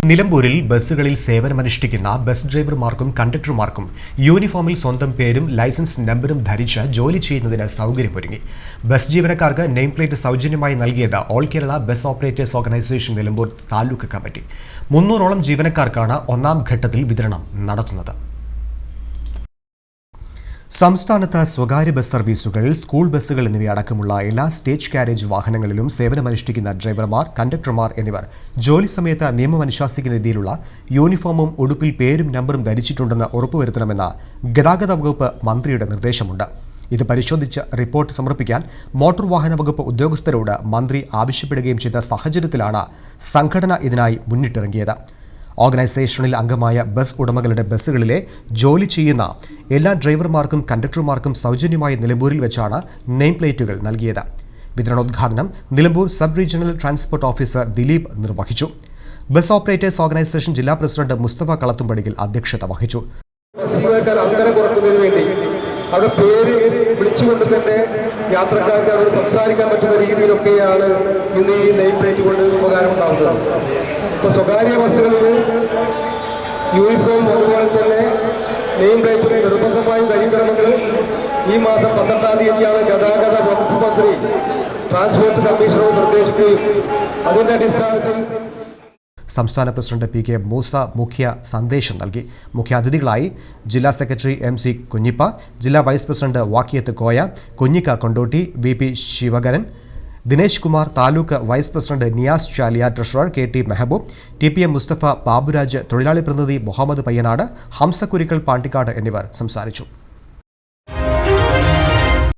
നിലമ്പൂരിൽ ബസ്സുകളിൽ സേവനമനുഷ്ഠിക്കുന്ന ബസ് ഡ്രൈവർമാർക്കും കണ്ടക്ടർമാർക്കും യൂണിഫോമിൽ സ്വന്തം പേരും ലൈസൻസ് നമ്പറും ധരിച്ച് ജോലി ചെയ്യുന്നതിന് സൗകര്യമൊരുങ്ങി. ബസ് ജീവനക്കാർക്ക് നെയിം പ്ലേറ്റ് സൗജന്യമായി നൽകിയത് all Kerala bus operators organisation Nilambur taluk committee. 300ഓളം ജീവനക്കാർക്കാണ് ഒന്നാം ഘട്ടത്തിൽ വിതരണം നടത്തുന്നത്. സംസ്ഥാനത്ത് സ്വകാര്യ ബസ് സർവീസുകൾ, സ്കൂൾ ബസ്സുകൾ എന്നിവയടക്കമുള്ള എല്ലാ സ്റ്റേജ് കാരേജ് വാഹനങ്ങളിലും സേവനമനുഷ്ഠിക്കുന്ന ഡ്രൈവർമാർ, കണ്ടക്ടർമാർ എന്നിവർ ജോലി സമയത്ത് നിയമമനുശാസിക്കുന്ന രീതിയിലുള്ള യൂണിഫോമും ഉടുപ്പിൽ പേരും നമ്പറും ധരിച്ചിട്ടുണ്ടെന്ന് ഉറപ്പുവരുത്തണമെന്ന് ഗതാഗത വകുപ്പ് മന്ത്രിയുടെ നിർദ്ദേശമുണ്ട്. ഇത് പരിശോധിച്ച് റിപ്പോർട്ട് സമർപ്പിക്കാൻ മോട്ടോർ വാഹന വകുപ്പ് ഉദ്യോഗസ്ഥരോട് മന്ത്രി ആവശ്യപ്പെടുകയും ചെയ്ത സാഹചര്യത്തിലാണ് സംഘടന ഇതിനായി മുന്നിട്ടിറങ്ങിയത്. ഓർഗനൈസേഷനിൽ അംഗമായ ബസ് ഉടമകളുടെ ബസ്സുകളിലെ ജോലി ചെയ്യുന്ന എല്ലാ ഡ്രൈവർമാർക്കും കണ്ടക്ടർമാർക്കും സൗജന്യമായി നിലമ്പൂരിൽ വെച്ചാണ് നെയിം പ്ലേറ്റുകൾ നൽകിയത്. വിതരണോദ്ഘാടനം Nilambur sub regional transport officer Dileep നിർവഹിച്ചു. ബസ് ഓപ്പറേറ്റേഴ്സ് ഓർഗനൈസേഷൻ ജില്ലാ പ്രസിഡന്റ് മുസ്തഫ കളത്തുംപടിയിൽ അധ്യക്ഷത വഹിച്ചു. അവരുടെ പേര് വിളിച്ചുകൊണ്ട് തന്നെ യാത്രക്കാർക്ക് അവർ സംസാരിക്കാൻ പറ്റുന്ന രീതിയിലൊക്കെയാണ് ഇന്ന് ഈ നെയിം പ്ലേറ്റ് കൊണ്ട് ഉപകാരമുണ്ടാകുന്നത്. ഇപ്പോൾ സ്വകാര്യ ബസ്സുകളിൽ യൂണിഫോം അതുപോലെ തന്നെ നെയിം പ്ലേറ്റും നിർബന്ധമായും ധരിക്കണമെന്ന് ഈ മാസം 12-ാം തീയതിയാണ് ഗതാഗത വകുപ്പ് മന്ത്രി ട്രാൻസ്പോർട്ട് കമ്മീഷണർ നിർദ്ദേശിക്കുകയും അതിൻ്റെ അടിസ്ഥാനത്തിൽ സംസ്ഥാന പ്രസിഡന്റ് പി.കെ. മൂസ മുഖ്യ സന്ദേശം നൽകി. മുഖ്യാതിഥികളായി ജില്ലാ സെക്രട്ടറി എം.സി. കുഞ്ഞിപ്പ, ജില്ലാ vice president Vakkiyath Koya, Kunhikka Kondotty, VP. Sivakaran, Dinesh Kumar, taluk vice president Niyas Chaliya, treasurer KT. Mehboob, TPM. Musthafa, Baburaj, തൊഴിലാളി പ്രതിനിധി മുഹമ്മദ് പയ്യനാട്, ഹംസ കുരിക്കൽ പാണ്ടിക്കാട് എന്നിവർ സംസാരിച്ചു.